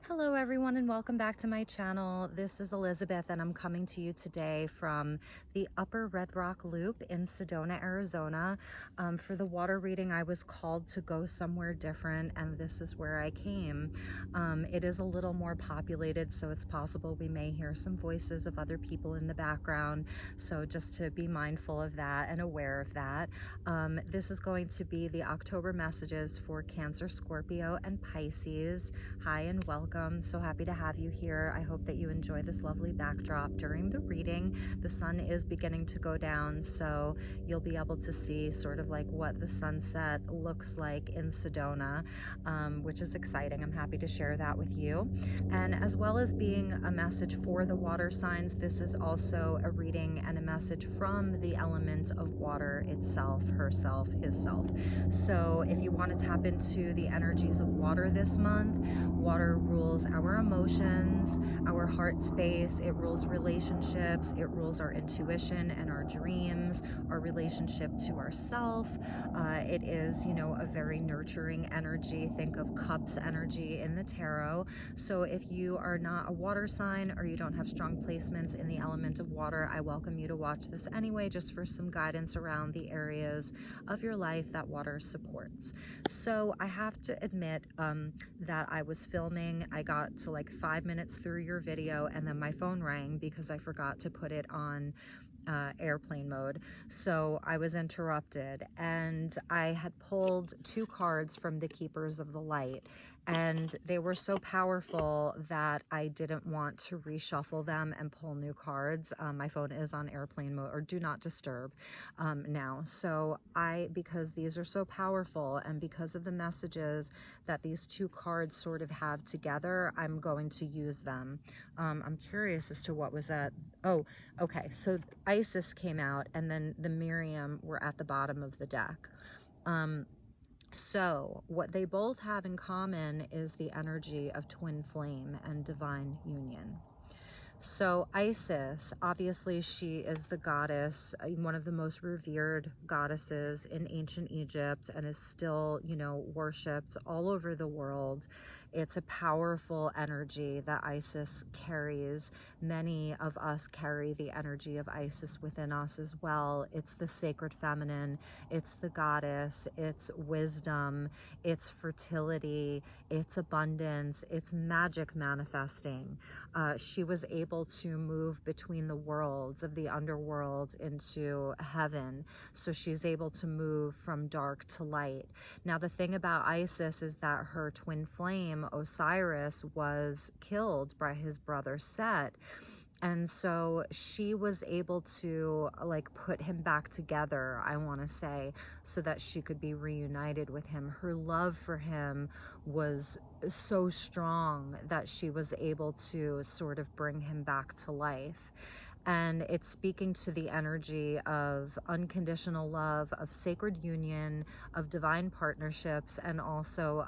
Hello everyone and welcome back to my channel. This is Elizabeth and I'm coming to you today from the Upper Red Rock Loop in Sedona, Arizona. For the water reading, I was called to go somewhere different and this is where I came. It is a little more populated, so it's possible we may hear some voices of other people in the background. So just to be mindful of that and aware of that. This is going to be the October messages for Cancer, Scorpio, and Pisces. Hi and welcome. So happy to have you here. I hope that you enjoy this lovely backdrop during the reading. The sun is beginning to go down, so you'll be able to see sort of like what the sunset looks like in Sedona, which is exciting. I'm happy to share that with you. And as well as being a message for the water signs, this is also a reading and a message from the element of water itself, herself, hisself. So if you want to tap into the energies of water this month, water rules our emotions, our heart space, it rules relationships, it rules our intuition and our dreams, our relationship to ourself. It is, a very nurturing energy. Think of cups energy in the tarot. So if you are not a water sign or you don't have strong placements in the element of water, I welcome you to watch this anyway, just for some guidance around the areas of your life that water supports. So I have to admit that I was filming. I got to like 5 minutes through your video and then my phone rang because I forgot to put it on airplane mode. So I was interrupted and I had pulled 2 cards from the Keepers of the Light, and they were so powerful that I didn't want to reshuffle them and pull new cards. My phone is on airplane mode or do not disturb now. So because these are so powerful and because of the messages that these 2 cards sort of have together, I'm going to use them. I'm curious as to what was that. Oh, okay. So Isis came out and then the Miriam were at the bottom of the deck. So what they both have in common is the energy of twin flame and divine union. So Isis, obviously she is the goddess, one of the most revered goddesses in ancient Egypt, and is still, worshipped all over the world. It's a powerful energy that Isis carries. Many of us carry the energy of Isis within us as well. It's the sacred feminine, it's the goddess, it's wisdom, it's fertility, it's abundance, it's magic manifesting. She was able to move between the worlds of the underworld into heaven. So she's able to move from dark to light. Now, the thing about Isis is that her twin flame, Osiris, was killed by his brother Set. And so she was able to put him back together, I want to say, so that she could be reunited with him. Her love for him was so strong that she was able to sort of bring him back to life. And it's speaking to the energy of unconditional love, of sacred union, of divine partnerships, and also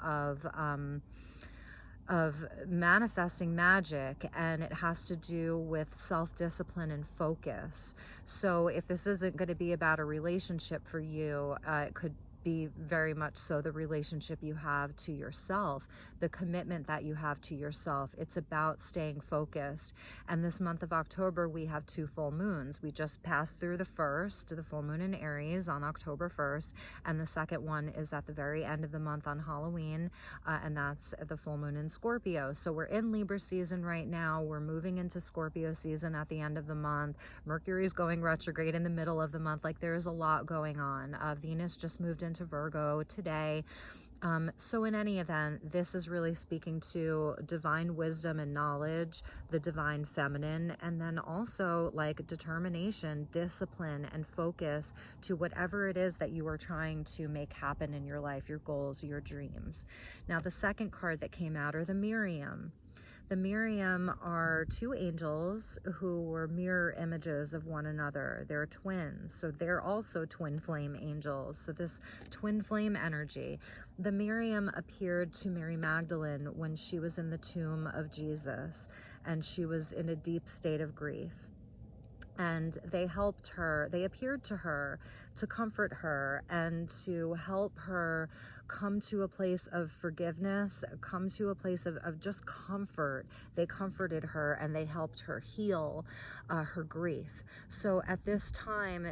of manifesting magic, and it has to do with self-discipline and focus. So if this isn't going to be about a relationship for you, it could be very much so the relationship you have to yourself, the commitment that you have to yourself. It's about staying focused. And this month of October, we have 2 full moons. We just passed through the first, the full moon in Aries on October 1st, and the second one is at the very end of the month on Halloween, and that's the full moon in Scorpio. So we're in Libra season right now. We're moving into Scorpio season at the end of the month. Mercury's going retrograde in the middle of the month. There's a lot going on. Venus just moved into Virgo today. So in any event, this is really speaking to divine wisdom and knowledge, the divine feminine, and then also determination, discipline, and focus to whatever it is that you are trying to make happen in your life, your goals, your dreams. Now, the second card that came out are the Miriam. The Miriam are 2 angels who were mirror images of one another. They're twins, so they're also twin flame angels. So this twin flame energy. The Miriam appeared to Mary Magdalene when she was in the tomb of Jesus, and she was in a deep state of grief. And they appeared to her to comfort her and to help her come to a place of forgiveness, come to a place of just comfort. They comforted her and they helped her heal her grief. So at this time,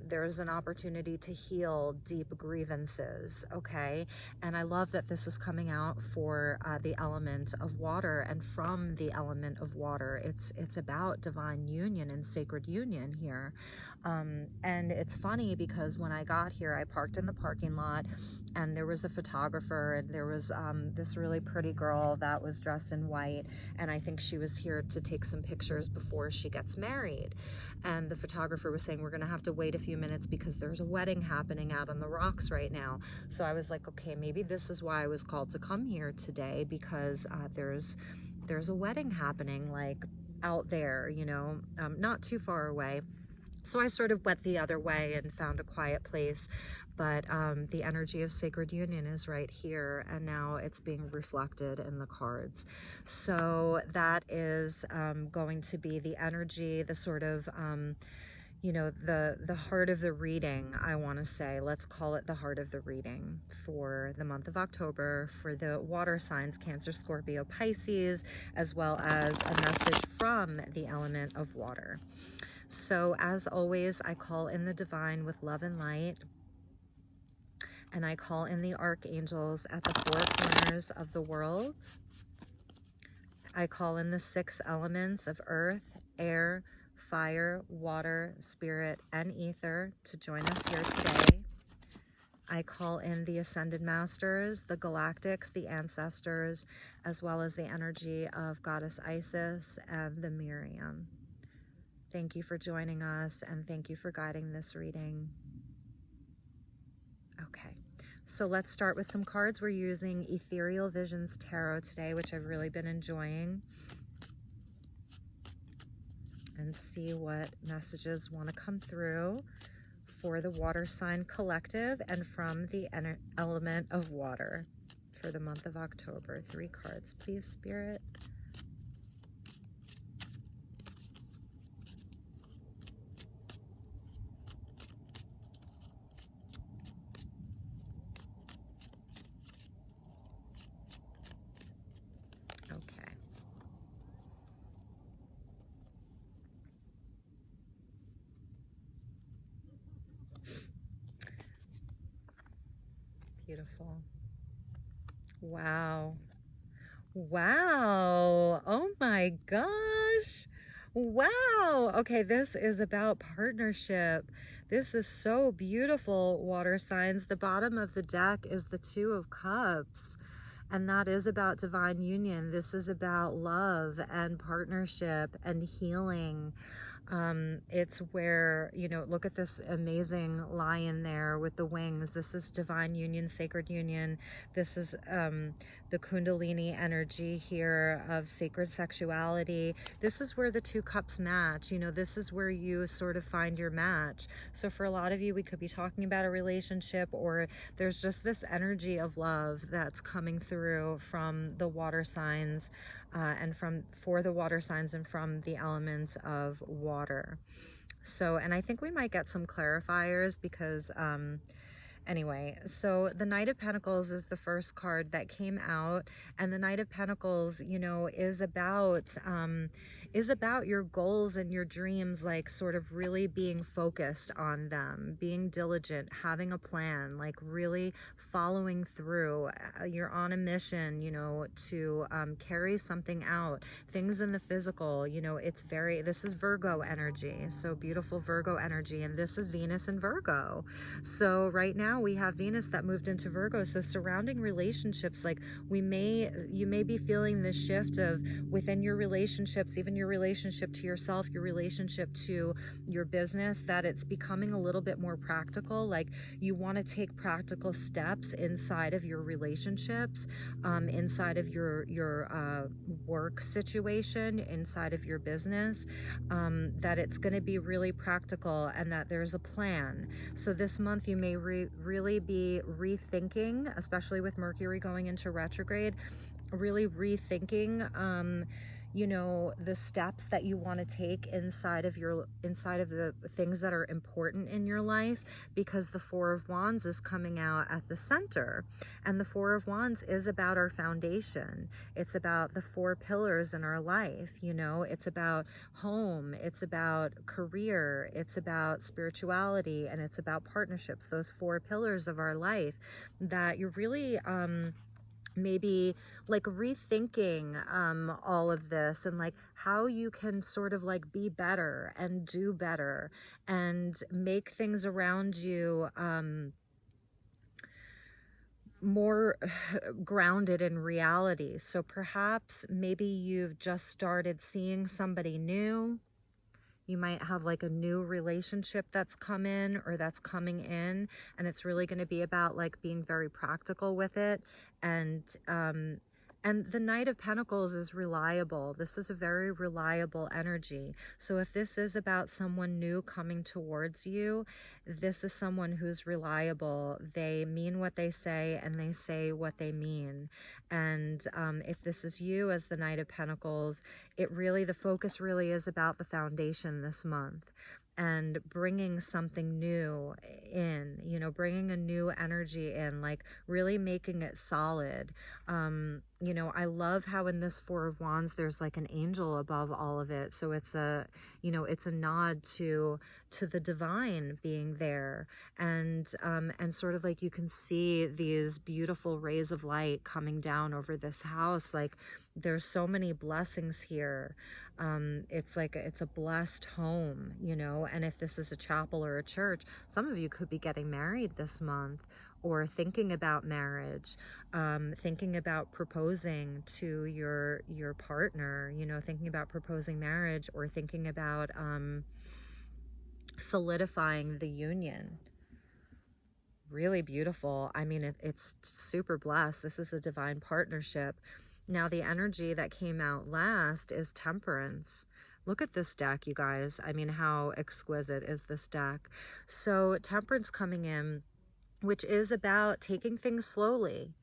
there's an opportunity to heal deep grievances, okay? And I love that this is coming out for the element of water, and from the element of water. It's about divine union and sacred union here. And it's funny because when I got here, I parked in the parking lot, and there was a photographer, and there was this really pretty girl that was dressed in white, and I think she was here to take some pictures before she gets married. And the photographer was saying, we're gonna have to wait a few minutes because there's a wedding happening out on the rocks right now. So I was like, okay, maybe this is why I was called to come here today, because there's a wedding happening, like, out there, you know, not too far away. So I sort of went the other way and found a quiet place, but the energy of sacred union is right here, and now it's being reflected in the cards. So that is going to be the energy, the sort of, you know, the heart of the reading, I want to say. Let's call it the heart of the reading for the month of October for the water signs, Cancer, Scorpio, Pisces, as well as a message from the element of water. So as always, I call in the divine with love and light, and I call in the archangels at the four corners of the world. I call in the 6 elements of earth, air, fire, water, spirit, and ether to join us here today. I call in the ascended masters, the galactics, the ancestors, as well as the energy of Goddess Isis and the Miriam. Thank you for joining us, and thank you for guiding this reading. Okay, so let's start with some cards. We're using Ethereal Visions Tarot today, which I've really been enjoying, and see what messages want to come through for the water sign collective and from the element of water for the month of October. 3 cards, please, Spirit. Okay. Beautiful. Wow. Wow. Oh my gosh. Wow. Okay, this is about partnership. This is so beautiful, water signs. The bottom of the deck is the 2 of Cups, and that is about divine union. This is about love and partnership and healing. It's where, you know, look at this amazing lion there with the wings. This is divine union, sacred union. This is the Kundalini energy here of sacred sexuality. This is where the 2 cups match. You know, this is where you sort of find your match. So for a lot of you, we could be talking about a relationship, or there's just this energy of love that's coming through from the water signs, and for the water signs and from the element of water. So, and I think we might get some clarifiers because anyway, so the Knight of Pentacles is the first card that came out, and the Knight of Pentacles, you know, is about your goals and your dreams, like sort of really being focused on them, being diligent, having a plan, like really following through. You're on a mission, you know, to carry something out, things in the physical, you know. This is Virgo energy, so beautiful Virgo energy, and this is Venus in Virgo. So right now we have Venus that moved into Virgo. So surrounding relationships, like you may be feeling this shift of within your relationships, even your relationship to yourself, your relationship to your business, that it's becoming a little bit more practical. Like you want to take practical steps inside of your relationships, inside of your work situation, inside of your business, that it's going to be really practical and that there's a plan. So this month you may really be rethinking, especially with Mercury going into retrograde, really rethinking you know, the steps that you want to take inside of the things that are important in your life, because the Four of Wands is coming out at the center. And the Four of Wands is about our foundation. It's about the four pillars in our life, you know. It's about home, it's about career, it's about spirituality, and it's about partnerships. Those four pillars of our life that you're really maybe like rethinking all of this, and like how you can sort of like be better and do better and make things around you more grounded in reality. So perhaps maybe you've just started seeing somebody new. You might have like a new relationship that's come in or that's coming in, and it's really going to be about like being very practical with it. And the Knight of Pentacles is reliable. This is a very reliable energy. So if this is about someone new coming towards you, this is someone who's reliable. They mean what they say, and they say what they mean. And if this is you as the Knight of Pentacles, the focus really is about the foundation this month, and bringing something new in, you know, bringing a new energy in, like really making it solid. You know, I love how in this Four of Wands, there's like an angel above all of it. So it's a, you know, it's a nod to the divine being there. And sort of like you can see these beautiful rays of light coming down over this house. Like there's so many blessings here. It's like, it's a blessed home, you know. And if this is a chapel or a church, some of you could be getting married this month, or thinking about marriage, thinking about proposing to your partner, you know, thinking about proposing marriage, or thinking about solidifying the union. Really beautiful. I mean, it's super blessed. This is a divine partnership. Now, the energy that came out last is Temperance. Look at this deck, you guys. I mean, how exquisite is this deck? So Temperance coming in, which is about taking things slowly,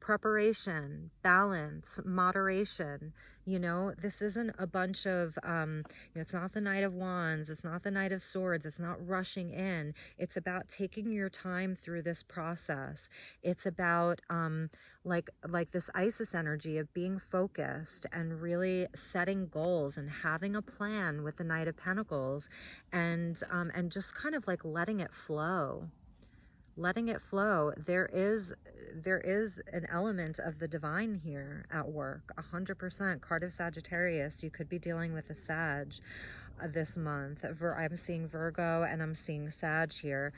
preparation, balance, moderation. You know, this isn't a bunch of, you know, it's not the Knight of Wands, it's not the Knight of Swords, it's not rushing in. It's about taking your time through this process. It's about like this Isis energy of being focused and really setting goals and having a plan with the Knight of Pentacles, and just kind of like letting it flow. Letting it flow. There is an element of the divine here at work. 100%. Card of Sagittarius. You could be dealing with a Sag this month. I'm seeing Virgo and I'm seeing Sag here.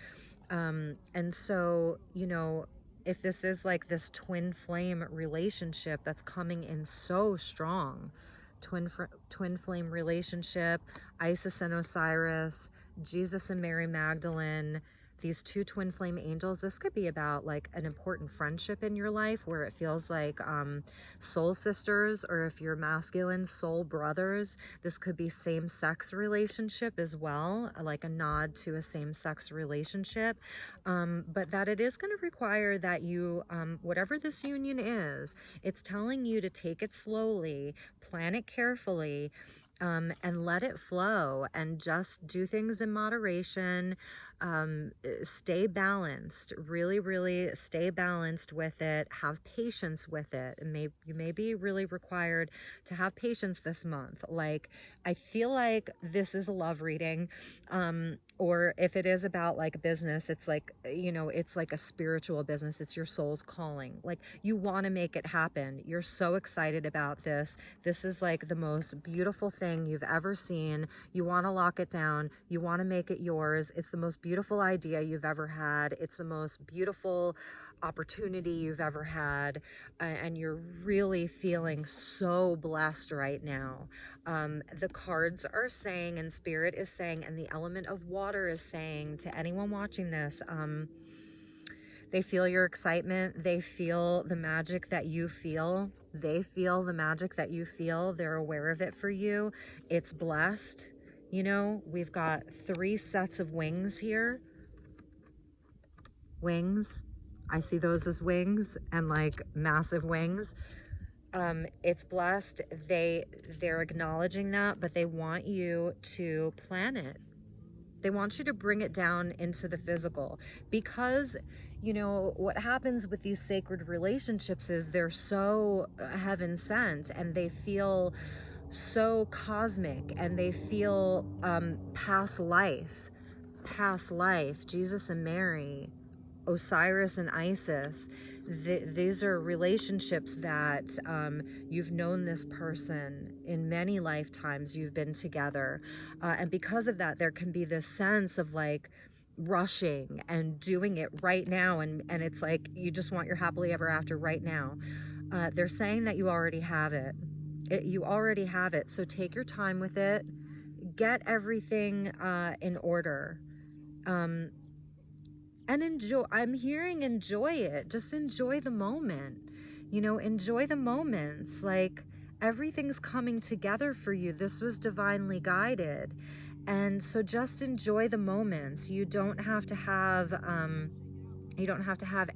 And so, you know, if this is like this twin flame relationship that's coming in so strong, twin flame relationship, Isis and Osiris, Jesus and Mary Magdalene, these two twin flame angels, this could be about like an important friendship in your life where it feels like soul sisters, or if you're masculine, soul brothers. This could be same-sex relationship as well, like a nod to a same-sex relationship. But that it is going to require that you, whatever this union is, it's telling you to take it slowly, plan it carefully, and let it flow, and just do things in moderation. Stay balanced, really stay balanced with it. Have patience with it. You may be really required to have patience this month. Like, I feel like this is a love reading, or if it is about like business, it's like, you know, it's like a spiritual business. It's your soul's calling. Like, you want to make it happen. You're so excited about this. This is like the most beautiful thing you've ever seen. You want to lock it down. You want to make it yours. It's the most beautiful idea you've ever had. It's the most beautiful opportunity you've ever had, and you're really feeling so blessed right now. The cards are saying, and Spirit is saying, and the element of water is saying to anyone watching this, they feel your excitement. They feel the magic that you feel. They feel the magic that you feel. They're aware of it for you. It's blessed. You know, we've got 3 sets of wings here. Wings. I see those as wings, and like massive wings. It's blessed. They're acknowledging that, but they want you to plan it. They want you to bring it down into the physical, because, you know, what happens with these sacred relationships is they're so heaven sent, and they feel so cosmic, and they feel past life, Jesus and Mary, Osiris and Isis. These are relationships that you've known this person in many lifetimes, you've been together. And because of that, there can be this sense of like rushing and doing it right now. And it's like you just want your happily ever after right now. They're saying that you already have it. You already have it. So take your time with it. Get everything in order. And enjoy. I'm hearing enjoy it. Just enjoy the moment. You know, enjoy the moments. Like, everything's coming together for you. This was divinely guided. And so just enjoy the moments. You don't have to have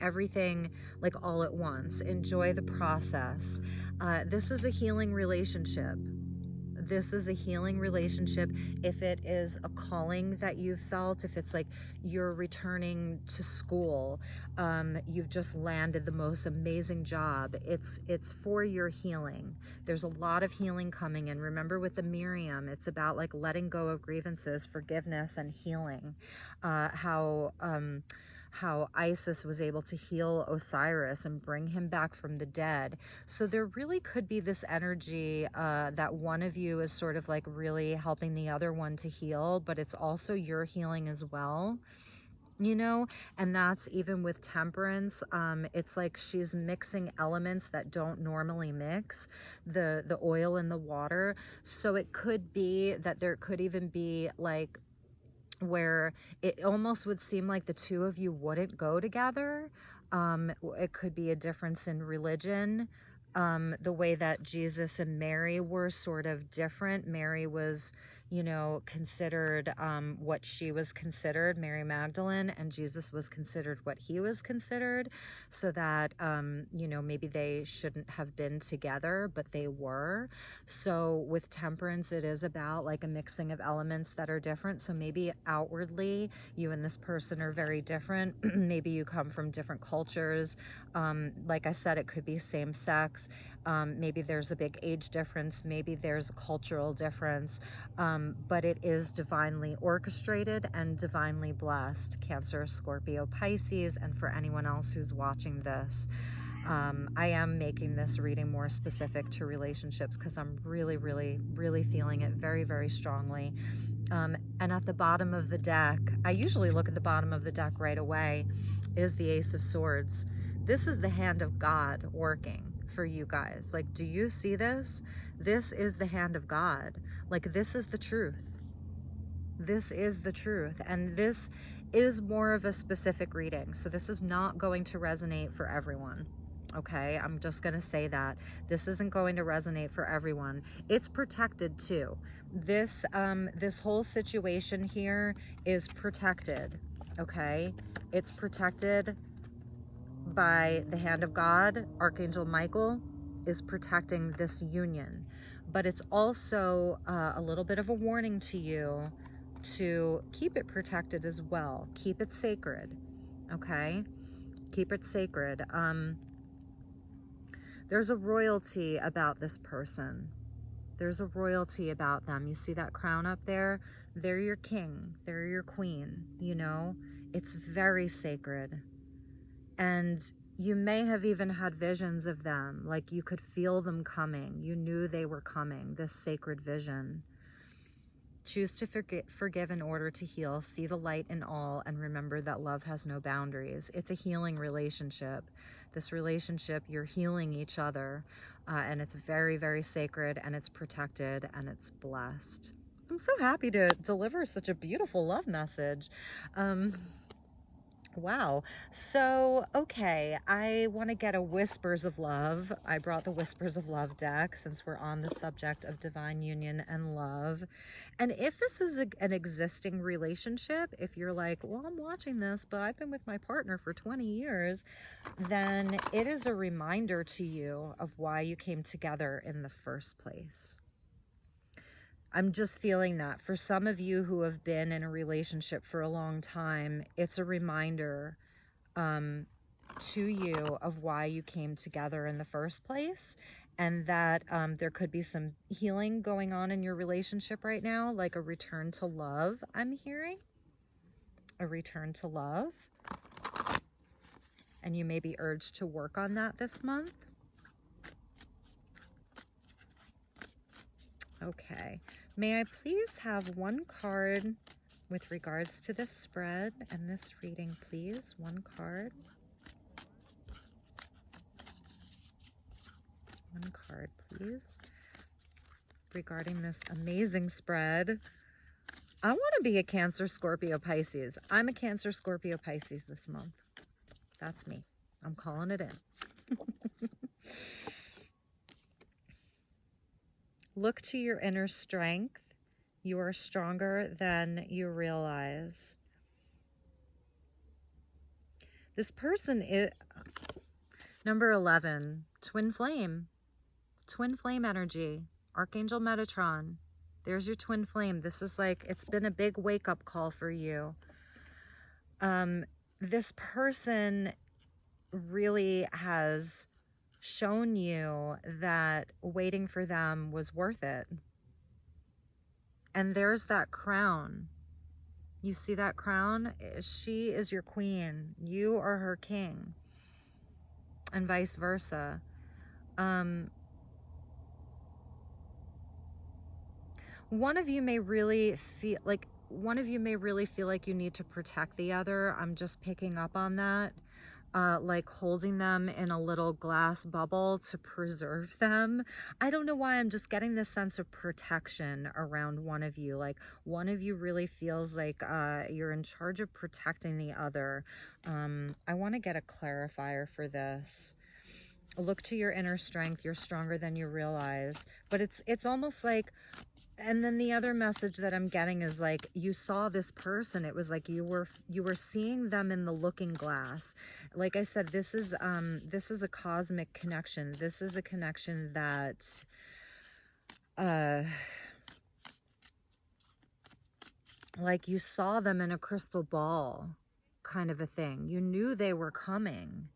everything like all at once. Enjoy the process. This is a healing relationship. This is a healing relationship. If it is a calling that you've felt, if it's like you're returning to school, you've just landed the most amazing job, it's for your healing. There's a lot of healing coming in. Remember, with the Miriam, it's about like letting go of grievances, forgiveness, and healing. How Isis was able to heal Osiris and bring him back from the dead. So there really could be this energy that one of you is sort of like really helping the other one to heal, but it's also your healing as well, you know. And that's even with Temperance. It's like she's mixing elements that don't normally mix, the oil and the water. So it could be that there could even be like where it almost would seem like the two of you wouldn't go together. It could be a difference in religion. The way that Jesus and Mary were sort of different. Mary was, you know, considered what she was considered, Mary Magdalene, and Jesus was considered what he was considered. So that, you know, maybe they shouldn't have been together, but they were. So with Temperance, it is about like a mixing of elements that are different. So maybe outwardly, you and this person are very different. Maybe you come from different cultures. Like I said, it could be same sex. Maybe there's a big age difference. Maybe there's a cultural difference. But it is divinely orchestrated and divinely blessed. Cancer, Scorpio, Pisces, and for anyone else who's watching this, I am making this reading more specific to relationships because I'm really, really, really feeling it very, very strongly. And at the bottom of the deck, I usually look at the bottom of the deck right away, is the Ace of Swords. This is the hand of God working for you guys. Like, do you see this? This is the hand of God. Like, this is the truth. This is the truth. And this is more of a specific reading. So this is not going to resonate for everyone. Okay, I'm just going to say that. This isn't going to resonate for everyone. It's protected too. This whole situation here is protected. Okay, it's protected by the hand of God. Archangel Michael is protecting this union, but it's also a little bit of a warning to you to keep it protected as well. Keep it sacred. Okay, keep it sacred. There's a royalty about this person. There's a royalty about them. You see that crown up there? They're your king. They're your queen. You know, it's very sacred. And you may have even had visions of them. Like, you could feel them coming. You knew they were coming, this sacred vision. Choose to forgive in order to heal. See the light in all, and remember that love has no boundaries. It's a healing relationship. This relationship, you're healing each other, and it's very, very sacred, and it's protected, and it's blessed. I'm so happy to deliver such a beautiful love message. Wow. So, okay, I want to get a Whispers of Love. I brought the Whispers of Love deck since we're on the subject of divine union and love. And if this is an existing relationship, if you're like, well, I'm watching this, but I've been with my partner for 20 years, then it is a reminder to you of why you came together in the first place. I'm just feeling that for some of you who have been in a relationship for a long time, it's a reminder to you of why you came together in the first place, and that there could be some healing going on in your relationship right now, like a return to love. I'm hearing a return to love, and you may be urged to work on that this month. Okay, may I please have one card with regards to this spread and this reading, please? One card. One card, please, regarding this amazing spread. I want to be a Cancer, Scorpio, Pisces. I'm a Cancer, Scorpio, Pisces this month. That's me. I'm calling it in. Look to your inner strength. You are stronger than you realize. This person is number 11, twin flame. Twin flame energy. Archangel Metatron. There's your twin flame. This is like, it's been a big wake-up call for you. This person really has shown you that waiting for them was worth it. And there's that crown. You see that crown? She is your queen. You are her king. And vice versa. One of you may really feel like you need to protect the other. I'm just picking up on that. Like holding them in a little glass bubble to preserve them. I don't know why, I'm just getting this sense of protection around one of you. Like one of you really feels like you're in charge of protecting the other. I want to get a clarifier for this. Look to your inner strength. You're stronger than you realize. But it's almost like, and then the other message that I'm getting is like, you saw this person. It was like you were seeing them in the looking glass. Like I said, this is a cosmic connection. This is a connection that like you saw them in a crystal ball kind of a thing. You knew they were coming.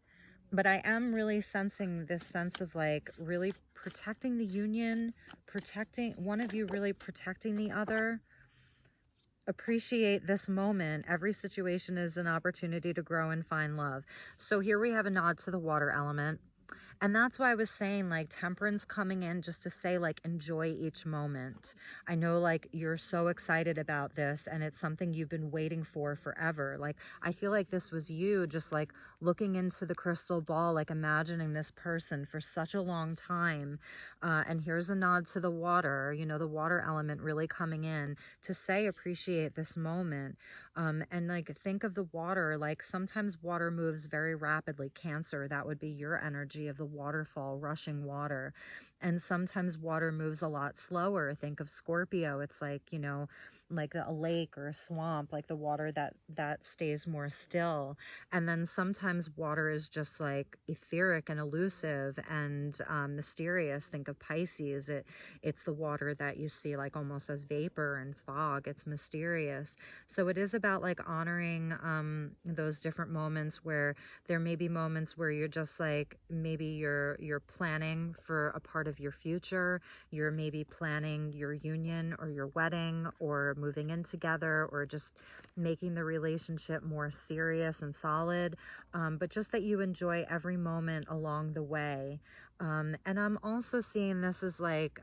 But I am really sensing this sense of like really protecting the union, protecting one of you, really protecting the other. Appreciate this moment. Every situation is an opportunity to grow and find love. So here we have a nod to the water element. And that's why I was saying like temperance coming in just to say like enjoy each moment. I know like you're so excited about this and it's something you've been waiting for forever. Like I feel like this was you just like looking into the crystal ball, like imagining this person for such a long time. And here's a nod to the water, you know, the water element really coming in to say appreciate this moment. And like think of the water, like sometimes water moves very rapidly. Cancer, that would be your energy of the waterfall, rushing water. And sometimes water moves a lot slower. Think of Scorpio. It's like, you know, like a lake or a swamp, like the water that stays more still. And then sometimes water is just like etheric and elusive and mysterious. Think of Pisces. It's the water that you see like almost as vapor and fog. It's mysterious. So it is about like honoring those different moments where there may be moments where you're just like, maybe you're planning for a part of your future. You're maybe planning your union or your wedding or moving in together or just making the relationship more serious and solid. But just that you enjoy every moment along the way. And I'm also seeing this as like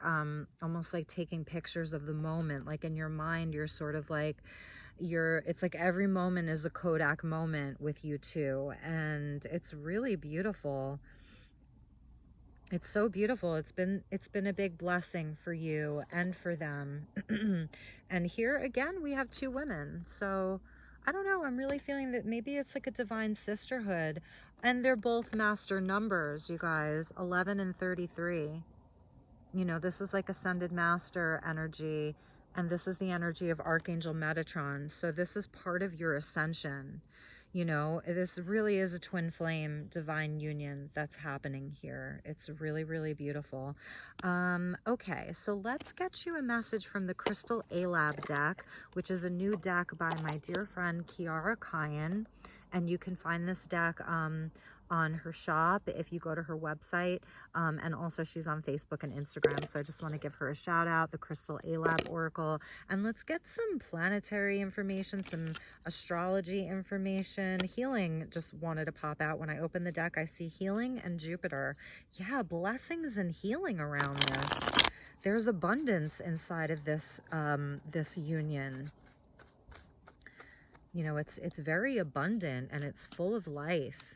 almost like taking pictures of the moment. Like in your mind, you're sort of like, it's like every moment is a Kodak moment with you two, and it's really beautiful. It's so beautiful. It's been a big blessing for you and for them. And here again we have two women, so I don't know, I'm really feeling that maybe it's like a divine sisterhood. And they're both master numbers, you guys, 11 and 33. You know, this is like ascended master energy, and this is the energy of Archangel Metatron. So this is part of your ascension. You know, this really is a twin flame divine union that's happening here. It's really, really beautiful. Okay, so let's get you a message from the Crystal A-Lab deck, which is a new deck by my dear friend Kiara Kyan. And you can find this deck on her shop if you go to her website, and also she's on Facebook and Instagram, so I just want to give her a shout out, the Crystal A-Lab Oracle. And let's get some planetary information, some astrology information. Healing just wanted to pop out. When I open the deck, I see healing and Jupiter. Yeah, blessings and healing around this. There's abundance inside of this this union. You know, it's very abundant and it's full of life.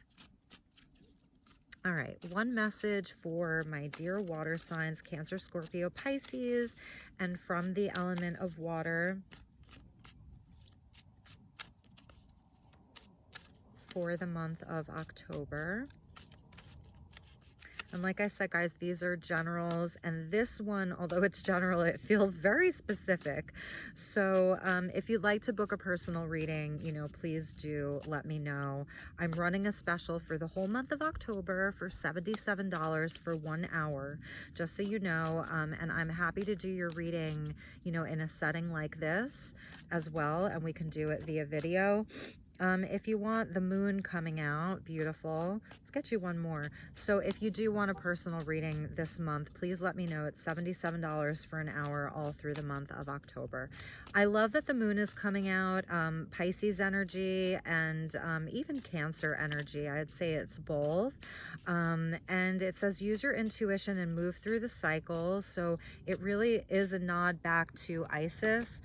All right, one message for my dear water signs, Cancer, Scorpio, Pisces, and from the element of water for the month of October. And like I said, guys, these are generals, and this one, although it's general, it feels very specific. So if you'd like to book a personal reading, you know, please do let me know. I'm running a special for the whole month of October for $77 for 1 hour, just so you know. And I'm happy to do your reading, you know, in a setting like this as well, and we can do it via video. If you want the moon coming out, beautiful. Let's get you one more. So if you do want a personal reading this month, please let me know. It's $77 for an hour all through the month of October. I love that the moon is coming out, Pisces energy and even Cancer energy. I'd say it's both. And it says use your intuition and move through the cycle. So it really is a nod back to Isis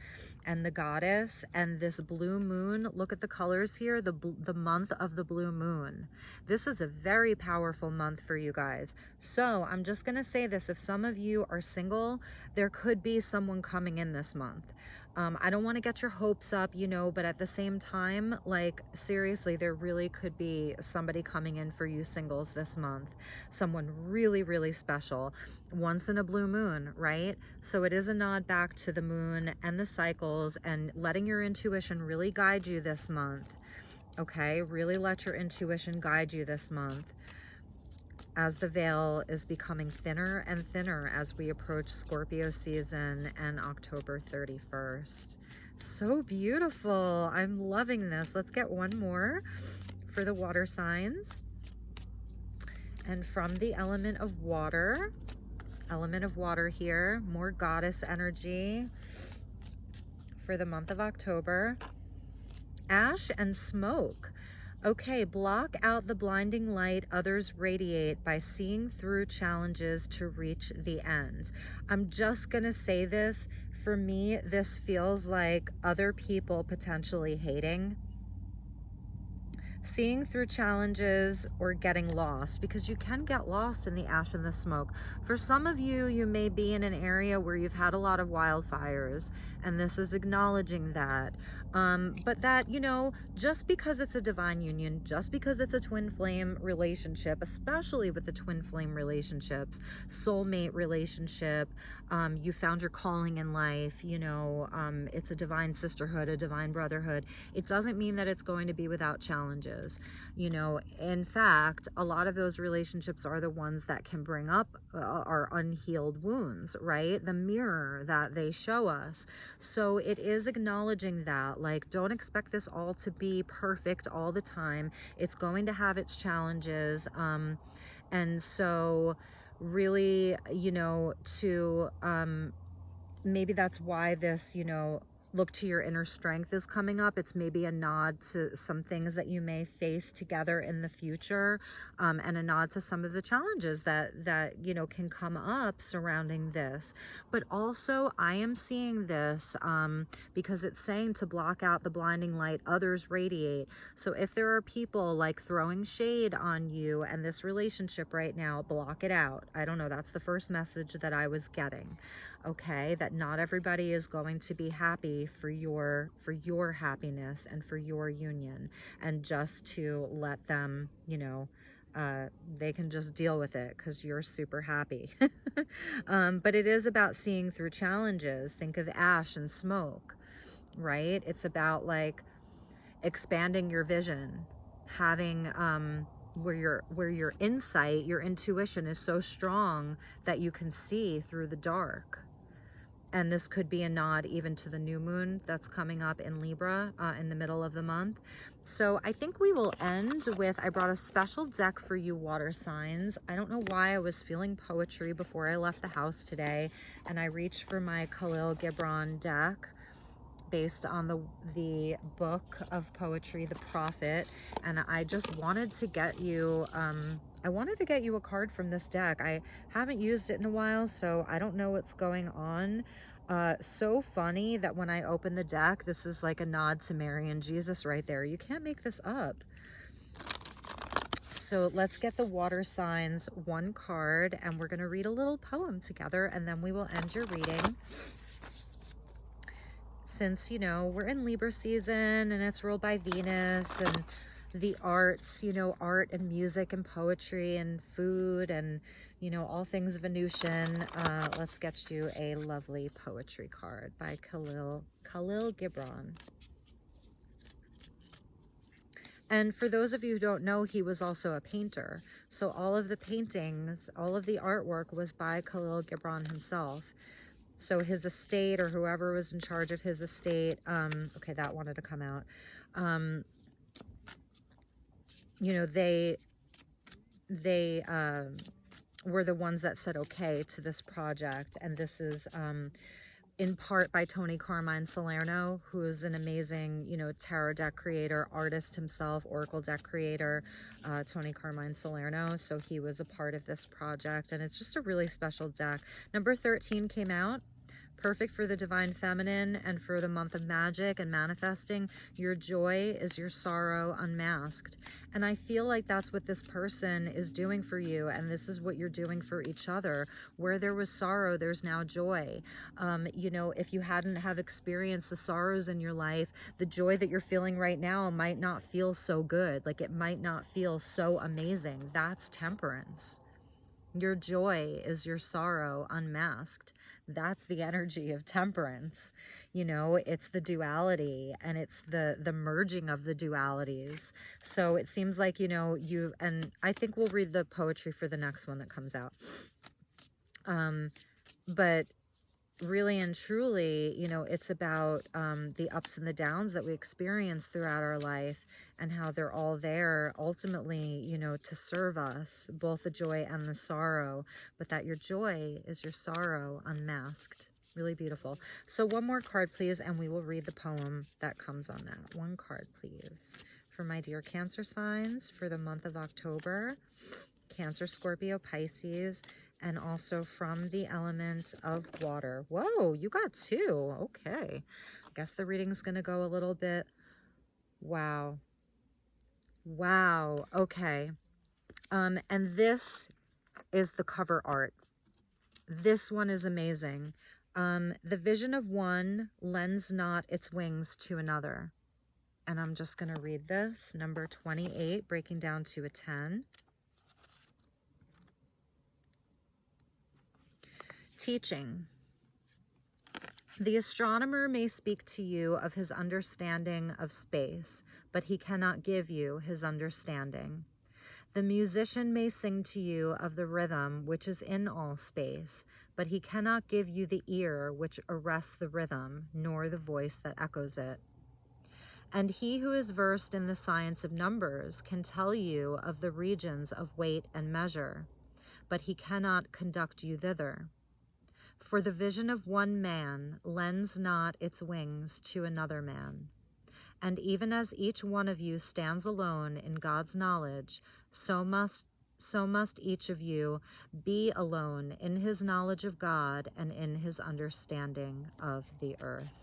and the goddess, and this blue moon. Look at the colors here, the month of the blue moon. This is a very powerful month for you guys. So I'm just gonna say this, if some of you are single, there could be someone coming in this month. I don't want to get your hopes up, you know, but at the same time, like, seriously, there really could be somebody coming in for you singles this month. Someone really, really special. Once in a blue moon, right? So it is a nod back to the moon and the cycles, and letting your intuition really guide you this month. Okay? Really let your intuition guide you this month, as the veil is becoming thinner and thinner as we approach Scorpio season and October 31st. So beautiful. I'm loving this. Let's get one more for the water signs. And from the element of water here, more goddess energy for the month of October. Ash and smoke. Okay, block out the blinding light others radiate by seeing through challenges to reach the end. I'm just gonna say this, for me, this feels like other people potentially hating. Seeing through challenges or getting lost, because you can get lost in the ash and the smoke. For some of you, you may be in an area where you've had a lot of wildfires, and this is acknowledging that. But that, you know, just because it's a divine union, just because it's a twin flame relationship, especially with the twin flame relationships, soulmate relationship, you found your calling in life, you know, it's a divine sisterhood, a divine brotherhood. It doesn't mean that it's going to be without challenges. You know, in fact, a lot of those relationships are the ones that can bring up our unhealed wounds, right? The mirror that they show us. So it is acknowledging that, like, don't expect this all to be perfect all the time. It's going to have its challenges. And so really, you know, to maybe that's why this, you know, look to your inner strength is coming up. It's maybe a nod to some things that you may face together in the future, and a nod to some of the challenges that you know can come up surrounding this. But also I am seeing this because it's saying to block out the blinding light others radiate. So if there are people like throwing shade on you and this relationship right now, block it out. I don't know, that's the first message that I was getting. Okay, that not everybody is going to be happy for your happiness and for your union, and just to let them, you know, they can just deal with it because you're super happy. But it is about seeing through challenges. Think of ash and smoke, right? It's about like expanding your vision, having where your insight, your intuition is so strong that you can see through the dark. And this could be a nod even to the new moon that's coming up in Libra in the middle of the month. So I think we will end with, I brought a special deck for you water signs. I don't know why I was feeling poetry before I left the house today, and I reached for my Khalil Gibran deck based on the book of poetry, The Prophet, and I just wanted to get you I wanted to get you a card from this deck. I haven't used it in a while, so I don't know what's going on. So funny that when I open the deck, this is like a nod to Mary and Jesus right there. You can't make this up. So let's get the water signs one card, and we're going to read a little poem together, and then we will end your reading. Since, you know, we're in Libra season and it's ruled by Venus, and the arts, you know, art and music and poetry and food and, you know, all things Venusian, let's get you a lovely poetry card by Khalil Gibran. And for those of you who don't know, he was also a painter. So all of the paintings, all of the artwork was by Khalil Gibran himself. So his estate, or whoever was in charge of his estate, okay, that wanted to come out. You know, they were the ones that said okay to this project. And this is in part by Tony Carmine Salerno, who is an amazing, you know, tarot deck creator, artist himself, oracle deck creator, Tony Carmine Salerno. So he was a part of this project, and it's just a really special deck. Number 13 came out. Perfect for the divine feminine and for the month of magic and manifesting. Your joy is your sorrow unmasked. And I feel like that's what this person is doing for you, and this is what you're doing for each other. Where there was sorrow, there's now joy. You know, if you hadn't have experienced the sorrows in your life, the joy that you're feeling right now might not feel so good. Like, it might not feel so amazing. That's temperance. Your joy is your sorrow unmasked. That's the energy of temperance. You know, it's the duality, and it's the merging of the dualities. So it seems like, you know, and I think we'll read the poetry for the next one that comes out. But really and truly, you know, it's about the ups and the downs that we experience throughout our life, and how they're all there ultimately, you know, to serve us, both the joy and the sorrow, but that your joy is your sorrow unmasked. Really beautiful. So one more card, please, and we will read the poem that comes on that. One card, please, for my dear Cancer signs for the month of October. Cancer, Scorpio, Pisces, and also from the element of water. Whoa, you got two. Okay. I guess the reading's going to go a little bit. Wow. Wow. Okay. And this is the cover art. This one is amazing. The vision of one lends not its wings to another. And I'm just going to read this. Number 28, breaking down to a 10. Teaching. The astronomer may speak to you of his understanding of space, but he cannot give you his understanding. The musician may sing to you of the rhythm which is in all space, but he cannot give you the ear which arrests the rhythm, nor the voice that echoes it. And he who is versed in the science of numbers can tell you of the regions of weight and measure, but he cannot conduct you thither. For the vision of one man lends not its wings to another man. And even as each one of you stands alone in God's knowledge, so must each of you be alone in his knowledge of God and in his understanding of the earth.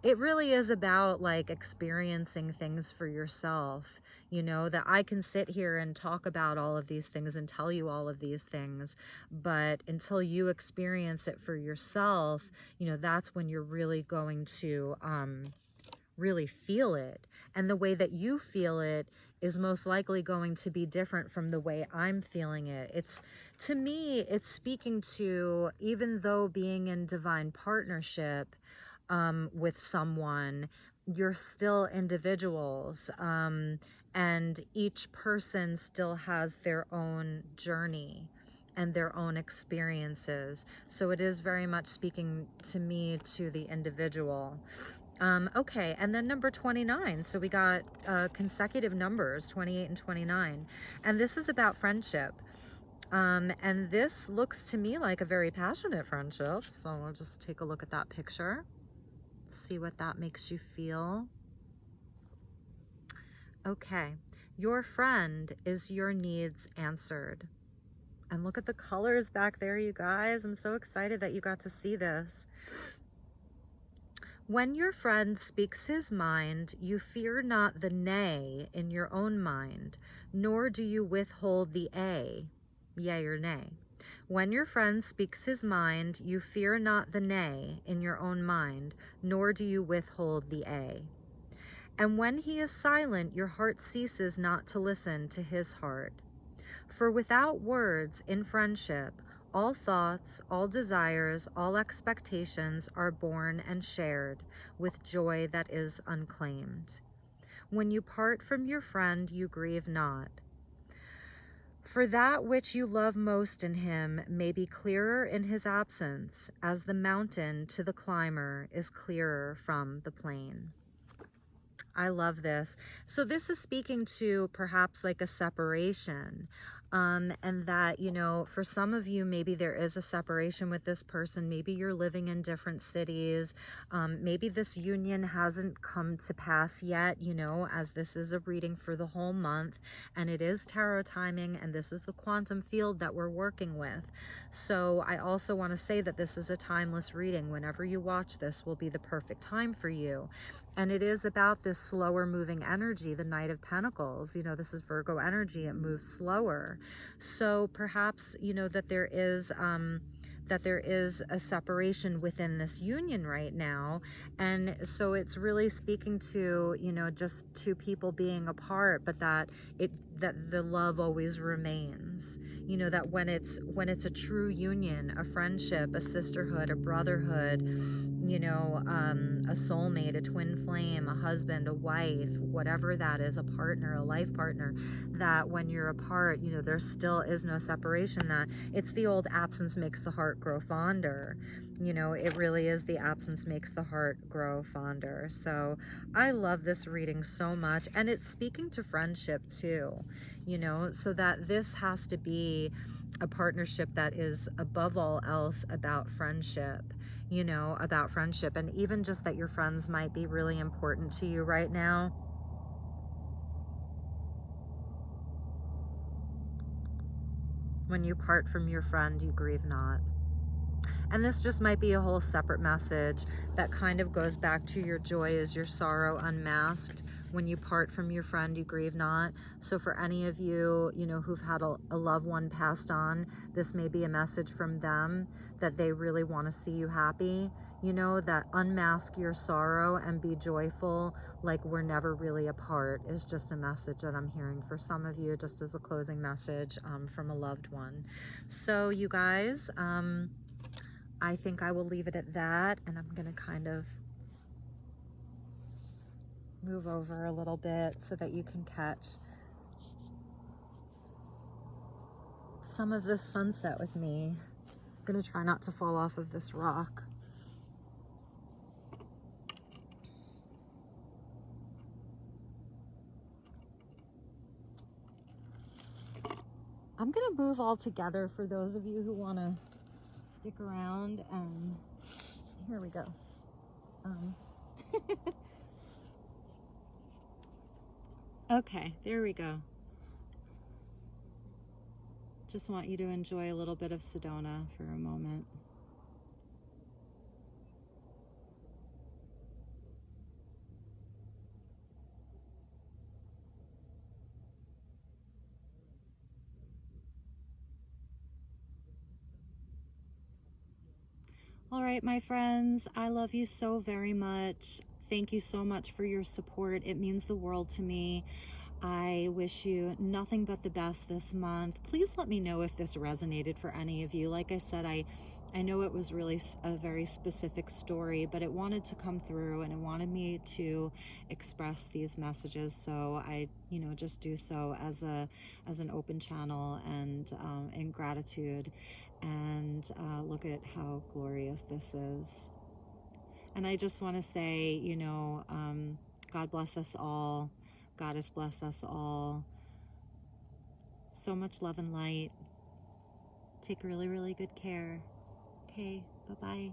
It really is about like experiencing things for yourself. You know, that I can sit here and talk about all of these things and tell you all of these things, but until you experience it for yourself, you know, that's when you're really going to really feel it. And the way that you feel it is most likely going to be different from the way I'm feeling it. It's, to me, it's speaking to, even though being in divine partnership with someone, you're still individuals, and each person still has their own journey and their own experiences. So it is very much speaking to me, to the individual. Okay, and then number 29. So we got consecutive numbers, 28 and 29. And this is about friendship. And this looks to me like a very passionate friendship. So I'll just take a look at that picture. See what that makes you feel. Okay, your friend is your needs answered. And look at the colors back there, you guys. I'm so excited that you got to see this. When your friend speaks his mind, you fear not the nay in your own mind, nor do you withhold the a, yea or nay. When your friend speaks his mind, you fear not the nay in your own mind, nor do you withhold the a. And when he is silent, your heart ceases not to listen to his heart. For without words in friendship, all thoughts, all desires, all expectations are born and shared with joy that is unclaimed. When you part from your friend, you grieve not. For that which you love most in him may be clearer in his absence, as the mountain to the climber is clearer from the plain. I love this. So this is speaking to perhaps like a separation. And that, you know, for some of you, maybe there is a separation with this person. Maybe you're living in different cities. Maybe this union hasn't come to pass yet, you know, as this is a reading for the whole month. And it is tarot timing, and this is the quantum field that we're working with. So I also want to say that this is a timeless reading. Whenever you watch this will be the perfect time for you. And it is about this slower moving energy, the Knight of Pentacles. You know, this is Virgo energy. It moves slower. So perhaps, you know, that there is a separation within this union right now. And so it's really speaking to, you know, just two people being apart, but that the love always remains. You know, that when it's a true union, a friendship, a sisterhood, a brotherhood, you know, a soulmate, a twin flame, a husband, a wife, whatever that is, a partner, a life partner, that when you're apart, you know, there still is no separation. That it's the old absence makes the heart grow fonder. You know, it really is the absence makes the heart grow fonder. So I love this reading so much. And it's speaking to friendship too, you know, so that this has to be a partnership that is above all else about friendship. You know, about friendship, and even just that your friends might be really important to you right now. When you part from your friend, you grieve not. And this just might be a whole separate message that kind of goes back to your joy is your sorrow unmasked. When you part from your friend, you grieve not. So for any of you, you know, who've had a loved one passed on, this may be a message from them that they really want to see you happy. You know, that unmask your sorrow and be joyful like we're never really apart is just a message that I'm hearing for some of you, just as a closing message from a loved one. So you guys, I think I will leave it at that, and I'm going to kind of move over a little bit so that you can catch some of this sunset with me. I'm going to try not to fall off of this rock. I'm going to move all together for those of you who want to stick around, and here we go. Okay, there we go. Just want you to enjoy a little bit of Sedona for a moment. All right, my friends, I love you so very much. Thank you so much for your support. It means the world to me. I wish you nothing but the best this month. Please let me know if this resonated for any of you. Like I said, I know it was really a very specific story, but it wanted to come through and it wanted me to express these messages. So I, just do so as an open channel and in gratitude. And look at how glorious this is. And I just want to say, God bless us all. Goddess bless us all. So much love and light. Take really, really good care. Okay, bye-bye.